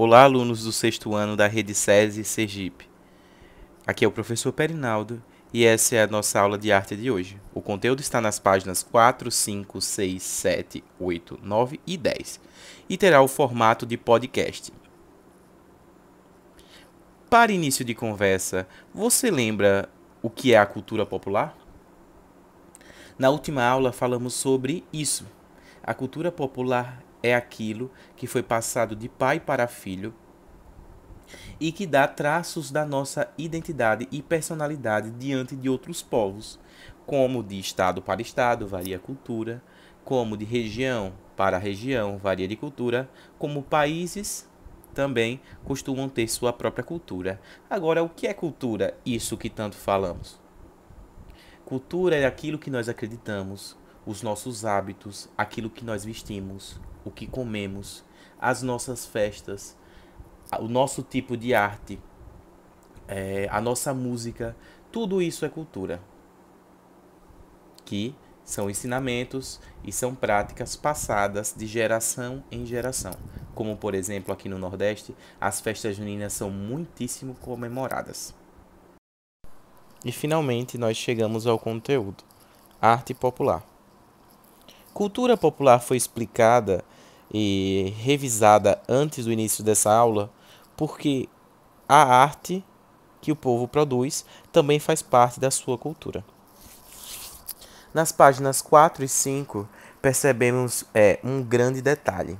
Olá, alunos do sexto ano da Rede SESI Sergipe. Aqui é o professor Perinaldo e essa é a nossa aula de arte de hoje. O conteúdo está nas páginas 4, 5, 6, 7, 8, 9 e 10 e terá o formato de podcast. Para início de conversa, você lembra o que é a cultura popular? Na última aula falamos sobre isso. A cultura popular é aquilo que foi passado de pai para filho e que dá traços da nossa identidade e personalidade diante de outros povos, como de estado para estado varia a cultura, como de região para região varia de cultura, como países também costumam ter sua própria cultura. Agora, o que é cultura? Isso que tanto falamos. Cultura é aquilo que nós acreditamos, os nossos hábitos, aquilo que nós vestimos, o que comemos, as nossas festas, o nosso tipo de arte, a nossa música, tudo isso é cultura, que são ensinamentos e são práticas passadas de geração em geração. Como, por exemplo, aqui no Nordeste, as festas juninas são muitíssimo comemoradas. E finalmente nós chegamos ao conteúdo: arte popular. Cultura popular foi explicada e revisada antes do início dessa aula porque a arte que o povo produz também faz parte da sua cultura. Nas páginas 4 e 5, percebemos um grande detalhe.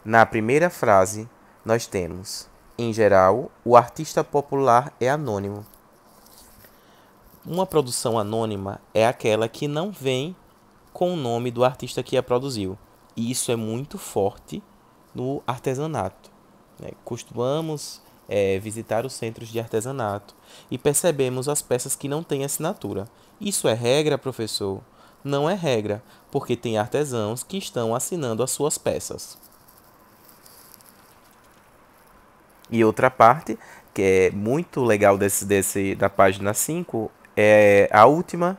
Na primeira frase, nós temos: em geral, o artista popular é anônimo. Uma produção anônima é aquela que não vem com o nome do artista que a produziu. E isso é muito forte no artesanato. Costumamos visitar os centros de artesanato e percebemos as peças que não têm assinatura. Isso é regra, professor? Não é regra, porque tem artesãos que estão assinando as suas peças. E outra parte, que é muito legal da página 5, é a última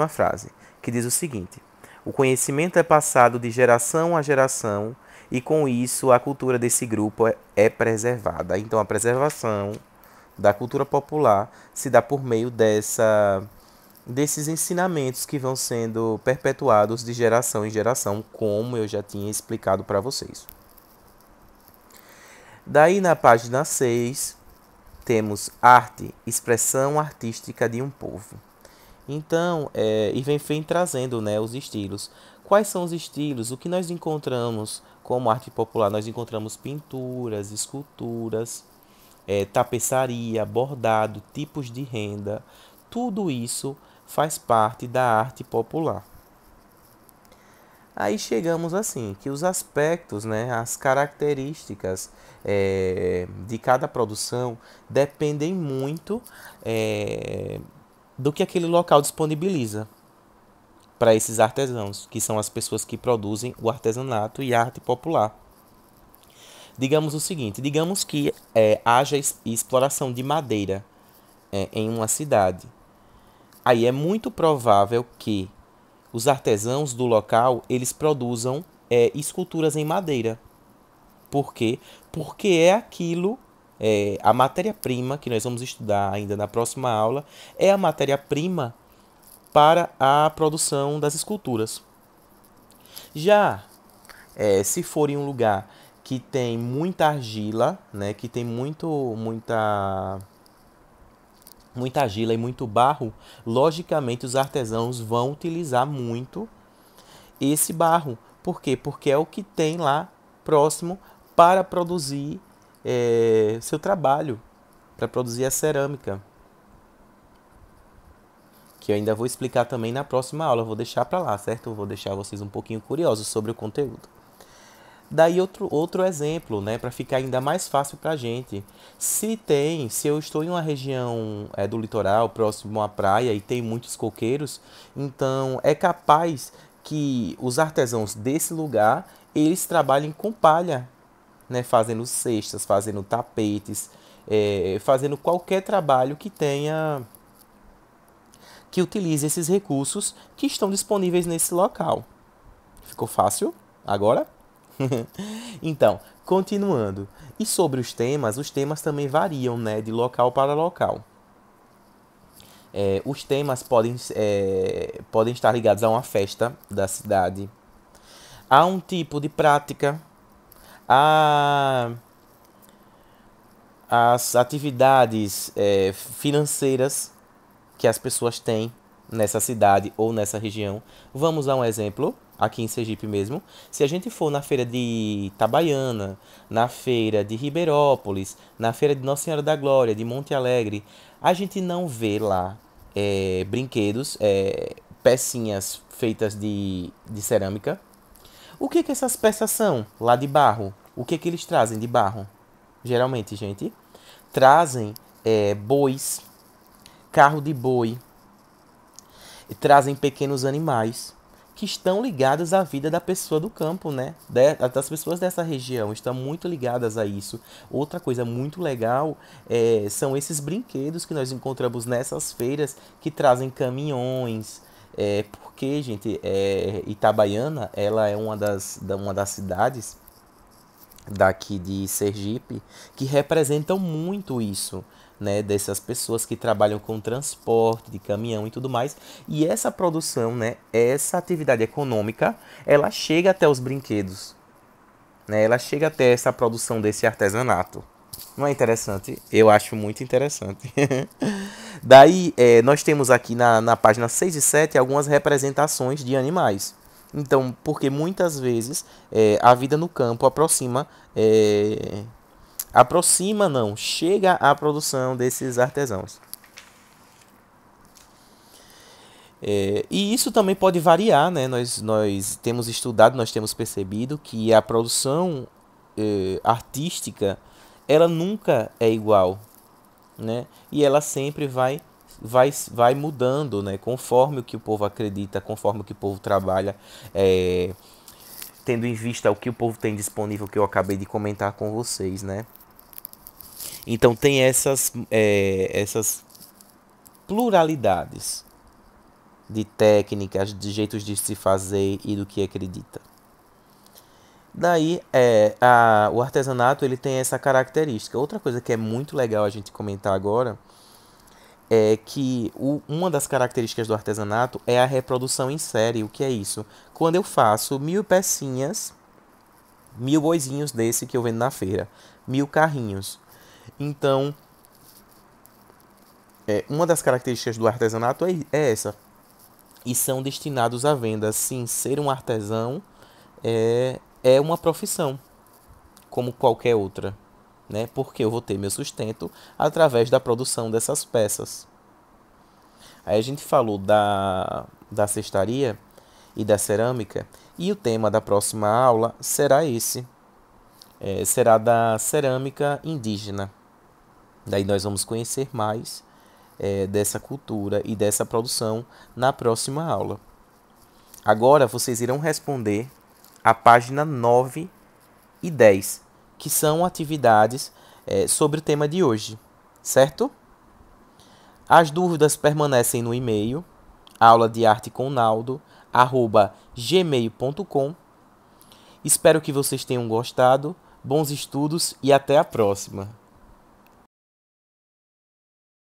frase, que diz o seguinte: o conhecimento é passado de geração a geração e com isso a cultura desse grupo é preservada. Então a preservação da cultura popular se dá por meio desses ensinamentos que vão sendo perpetuados de geração em geração, como eu já tinha explicado para vocês. Daí na página 6 temos arte, expressão artística de um povo. Então, e vem trazendo, né, os estilos. Quais são os estilos? O que nós encontramos como arte popular? Nós encontramos pinturas, esculturas, tapeçaria, bordado, tipos de renda. Tudo isso faz parte da arte popular. Aí chegamos assim, que os aspectos, né, as características de cada produção dependem muito do que aquele local disponibiliza para esses artesãos, que são as pessoas que produzem o artesanato e a arte popular. Digamos o seguinte, digamos que haja exploração de madeira em uma cidade. Aí é muito provável que os artesãos do local, eles produzam esculturas em madeira. Por quê? Porque é aquilo, a matéria-prima, que nós vamos estudar ainda na próxima aula, é a matéria-prima para a produção das esculturas. Já se for em um lugar que tem muita argila, né, que tem muita argila e muito barro, logicamente os artesãos vão utilizar muito esse barro. Por quê? Porque é o que tem lá próximo para produzir seu trabalho, para produzir a cerâmica, que eu ainda vou explicar também na próxima aula. Eu vou deixar para lá, certo? Eu vou deixar vocês um pouquinho curiosos sobre o conteúdo. Daí outro exemplo, né, para ficar ainda mais fácil para a gente. Se eu estou em uma região do litoral, próximo à praia, e tem muitos coqueiros, então é capaz que os artesãos desse lugar, eles trabalhem com palha, né, fazendo cestas, fazendo tapetes, fazendo qualquer trabalho que utilize esses recursos que estão disponíveis nesse local. Ficou fácil agora? Então, continuando. E sobre os temas também variam, né, de local para local. Os temas podem estar ligados a uma festa da cidade, a um tipo de prática, a as atividades financeiras que as pessoas têm nessa cidade ou nessa região. Vamos a um exemplo, aqui em Sergipe mesmo. Se a gente for na feira de Itabaiana, na feira de Ribeirópolis, na feira de Nossa Senhora da Glória, de Monte Alegre, a gente não vê lá brinquedos, pecinhas feitas de cerâmica. O que essas peças são lá de barro? O que eles trazem de barro? Geralmente, gente, trazem bois, carro de boi, trazem pequenos animais que estão ligados à vida da pessoa do campo, né? Das pessoas dessa região, estão muito ligadas a isso. Outra coisa muito legal são esses brinquedos que nós encontramos nessas feiras que trazem caminhões. Porque, gente, Itabaiana, ela é uma das cidades daqui de Sergipe que representam muito isso, né, dessas pessoas que trabalham com transporte de caminhão e tudo mais. E essa produção, né, essa atividade econômica, ela chega até os brinquedos, né? Ela chega até essa produção desse artesanato. Não é interessante? Eu acho muito interessante. Daí, nós temos aqui na página 6 e 7 algumas representações de animais. Então, porque muitas vezes a vida no campo aproxima não, chega à produção desses artesãos. E isso também pode variar, né? Nós temos estudado, nós temos percebido que a produção artística, ela nunca é igual, né? E ela sempre vai mudando, né? Conforme o que o povo acredita, conforme o que o povo trabalha, tendo em vista o que o povo tem disponível, que eu acabei de comentar com vocês, né? Então tem essas pluralidades de técnicas, de jeitos de se fazer e do que acredita. Daí, o artesanato ele tem essa característica. Outra coisa que é muito legal a gente comentar agora é que uma das características do artesanato é a reprodução em série. O que é isso? Quando eu faço 1000 pecinhas, 1000 boizinhos desse que eu vendo na feira, 1000 carrinhos. Então, uma das características do artesanato é essa. E são destinados à venda. Sim, ser um artesão é uma profissão, como qualquer outra, né? Porque eu vou ter meu sustento através da produção dessas peças. Aí a gente falou da cestaria e da cerâmica, e o tema da próxima aula será esse. Será da cerâmica indígena. Daí nós vamos conhecer mais dessa cultura e dessa produção na próxima aula. Agora vocês irão responder a página 9 e 10, que são atividades sobre o tema de hoje, certo? As dúvidas permanecem no e-mail auladeartecomnaldo@gmail.com. Espero que vocês tenham gostado. Bons estudos e até a próxima!